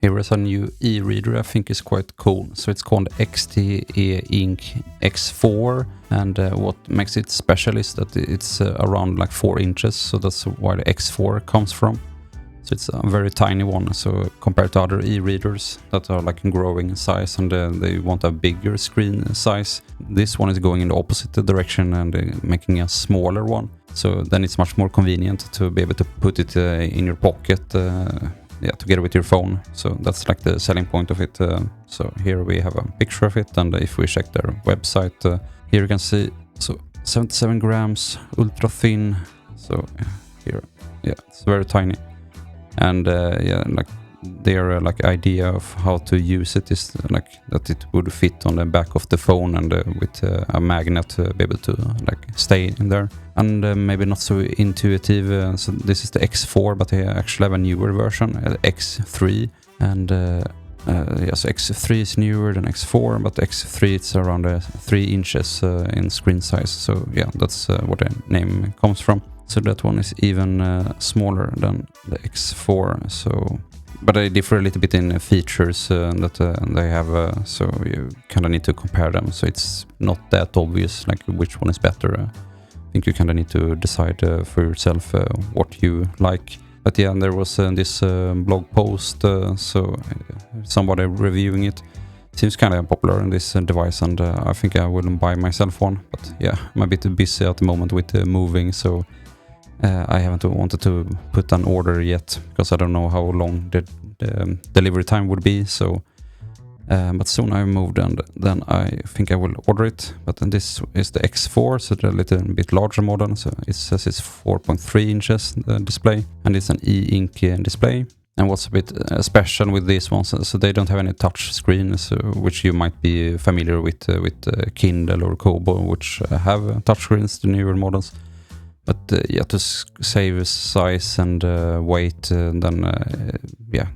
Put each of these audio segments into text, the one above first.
Here is a new e-reader I think is quite cool. So it's called Xteink X4, and what makes it special is that it's around like 4 inches, so that's why the X4 comes from. So it's a very tiny one, so compared to other e-readers that are like growing in size and they want a bigger screen size, this one is going in the opposite direction and making a smaller one. So then it's much more convenient to be able to put it in your pocket together with your phone. So that's like the selling point of it. So here we have a picture of it, and if we check their website, here you can see, so 77 grams, ultra thin. So here, yeah, it's very tiny. And like their like idea of how to use it is like that it would fit on the back of the phone and with a magnet to be able to like stay in there. And maybe not so intuitive. So this is the X4, but they actually have a newer version, X3. And so X3 is newer than X4, but X3 it's around 3 inches in screen size. So yeah, that's what the name comes from. So that one is even smaller than the X4. So, but they differ a little bit in features that they have. So you kind of need to compare them. So it's not that obvious like which one is better. I think you kind of need to decide for yourself what you like. But yeah, there was this blog post. So somebody reviewing it. Seems kind of popular in this device, and I think I will buy myself one. But yeah, I'm a bit busy at the moment with moving, so I haven't wanted to put an order yet because I don't know how long the delivery time would be. So, but soon I moved, and then I think I will order it. But then this is the X4, so the little bit larger model. So it says it's 4.3 inches display, and it's an e-ink display. And what's a bit special with these ones, so they don't have any touch screens, which you might be familiar with Kindle or Kobo, which have touch screens, the newer models. But to save size and weight, then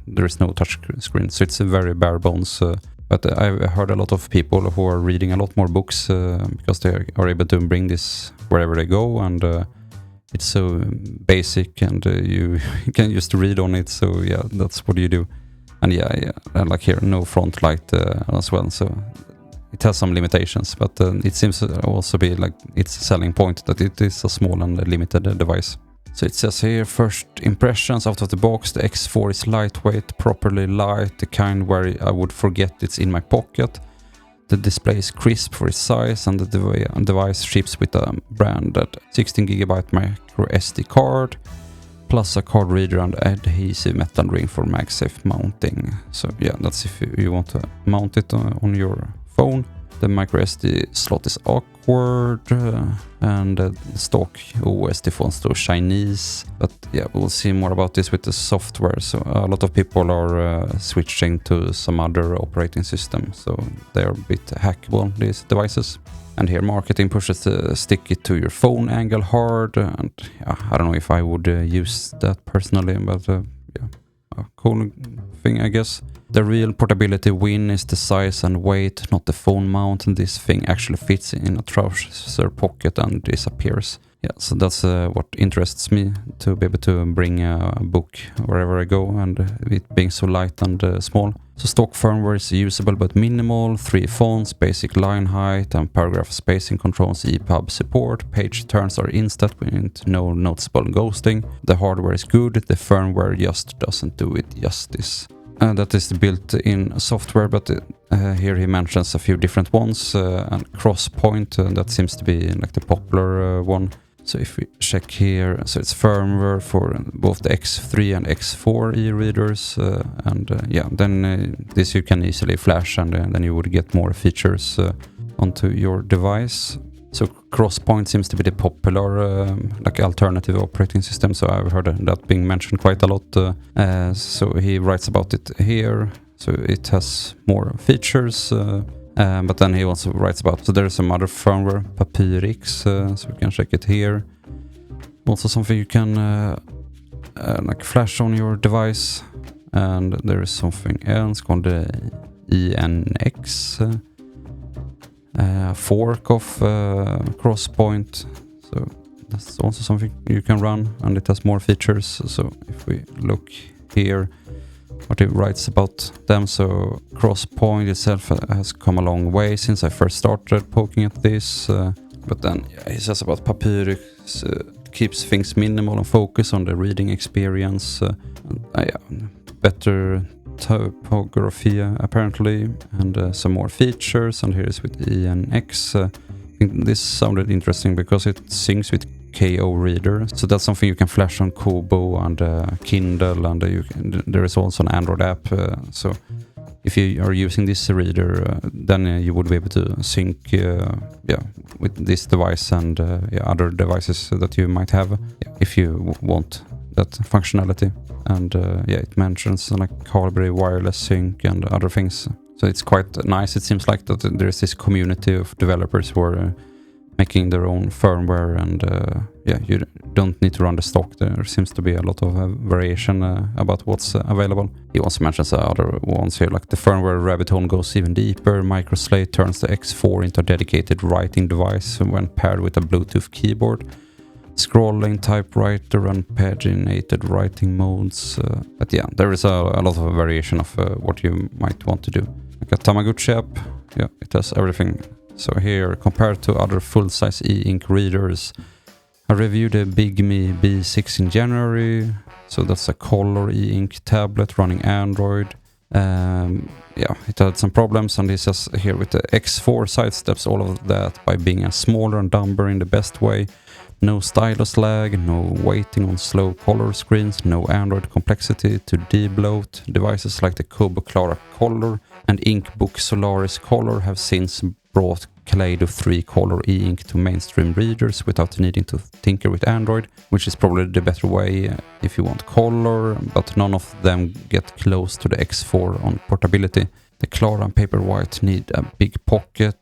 there is no touch screen. So it's a very bare bones. But I've heard a lot of people who are reading a lot more books because they are able to bring this wherever they go, and it's so basic, and you can just read on it. So yeah, that's what you do. And and like here, no front light as well. So it has some limitations, but it seems to also be like its selling point that it is a small and limited device. So it says here, first impressions out of the box, the X4 is lightweight, properly light, the kind where I would forget it's in my pocket. The display is crisp for its size, and the device ships with a branded 16GB micro SD card, plus a card reader and adhesive metal ring for MagSafe mounting. So yeah, that's if you want to mount it on your phone. The micro SD slot is awkward, and the stock OS defaults to Chinese. But yeah, we'll see more about this with the software. So a lot of people are switching to some other operating system, so they are a bit hackable, these devices. And here marketing pushes to stick it to your phone angle hard, and I don't know if I would use that personally, but a cool thing, I guess. The real portability win is the size and weight, not the phone mount, and this thing actually fits in a trouser pocket and disappears. Yeah, so that's what interests me, to be able to bring a book wherever I go, and it being so light and small. So stock firmware is usable but minimal, 3 fonts, basic line height and paragraph spacing controls, EPUB support, page turns are instant with no noticeable ghosting. The hardware is good, the firmware just doesn't do it justice. That is built-in software, but here he mentions a few different ones, and Crosspoint, that seems to be like the popular one. So if we check here, so it's firmware for both the X3 and X4 e-readers, then this you can easily flash, and then you would get more features onto your device. So Crosspoint seems to be the popular like alternative operating system, so I've heard that being mentioned quite a lot. So he writes about it here. So it has more features, but then he also writes about, so there's some other firmware, 𝗶𝗶𝗶𝗧, so we can check it here. Also something you can like flash on your device, and there is something else called the ENX. Fork of Crosspoint, so that's also something you can run, and it has more features. So if we look here, what he writes about them. So Crosspoint itself has come a long way since I first started poking at this. But then he says about 𝗘𝗺𝗡𝗟 keeps things minimal and focus on the reading experience. Better typography apparently, and some more features. And here is with ENX. I think this sounded interesting because it syncs with KO reader, so that's something you can flash on Kobo and Kindle, and there is also an Android app. So if you are using this reader, then you would be able to sync with this device and other devices that you might have if you want that functionality. And it mentions like 𝗘𝗺𝗶𝗹 wireless sync and other things. So it's quite nice. It seems like that there is this community of developers who are making their own firmware, and you don't need to run the stock. There seems to be a lot of variation about what's available. He also mentions other ones here, like the firmware rabbit hole goes even deeper. MicroSlate turns the X4 into a dedicated writing device when paired with a Bluetooth keyboard. Scrolling typewriter and paginated writing modes. But yeah, there is a lot of variation of what you might want to do. Like a Tamagotchi app, it has everything. So here, compared to other full-size e-ink readers, I reviewed the BigMe B6 in January. So that's a color e-ink tablet running Android. It had some problems, and he says here with the X4 sidesteps all of that by being a smaller and dumber in the best way. No stylus lag, no waiting on slow color screens, no Android complexity to debloat. Devices like the 𝗘𝗺𝗡𝗟 Color and Inkbook Solaris Color have since brought Kaleido 3 color e-ink to mainstream readers without needing to tinker with Android, which is probably the better way if you want color, but none of them get close to the X4 on portability. The Klara and Paperwhite need a big pocket.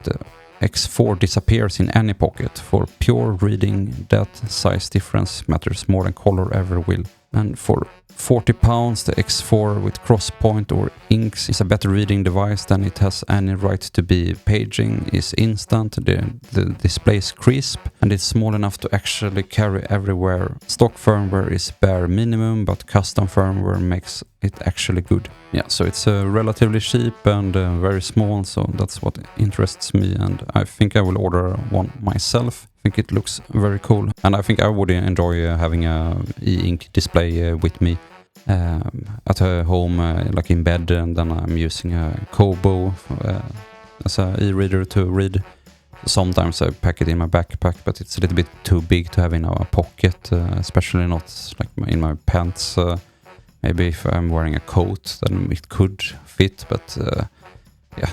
X4 disappears in any pocket. For pure reading, that size difference matters more than color ever will. And for £40, the X4 with Crosspoint or inks is a better reading device than it has any right to be. Paging is instant, the display is crisp, and it's small enough to actually carry everywhere. Stock firmware is bare minimum, but custom firmware makes it actually good. Yeah, so it's relatively cheap and very small, so that's what interests me, and I think I will order one myself. I think it looks very cool, and I think I would enjoy having a e-ink display with me at home, like in bed, and then I'm using a Kobo as an e-reader to read. Sometimes I pack it in my backpack, but it's a little bit too big to have in a pocket, especially not like in my pants. Maybe if I'm wearing a coat, then it could fit, but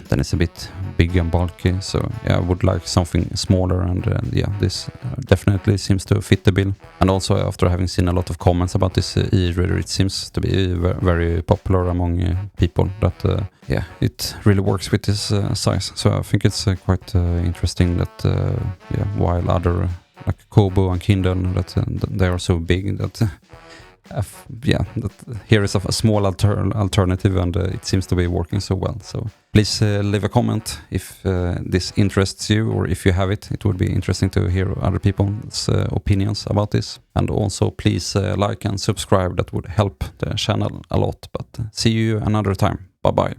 then it's a bit big and bulky. So I would like something smaller, and this definitely seems to fit the bill. And also, after having seen a lot of comments about this e-reader, it seems to be very popular among people. That it really works with this size. So I think it's quite interesting that while other like Kobo and Kindle, that they are so big that. That here is a small alternative, and it seems to be working so well. So please leave a comment if this interests you, or if you have it. It would be interesting to hear other people's opinions about this. And also please like and subscribe. That would help the channel a lot. But see you another time. Bye bye.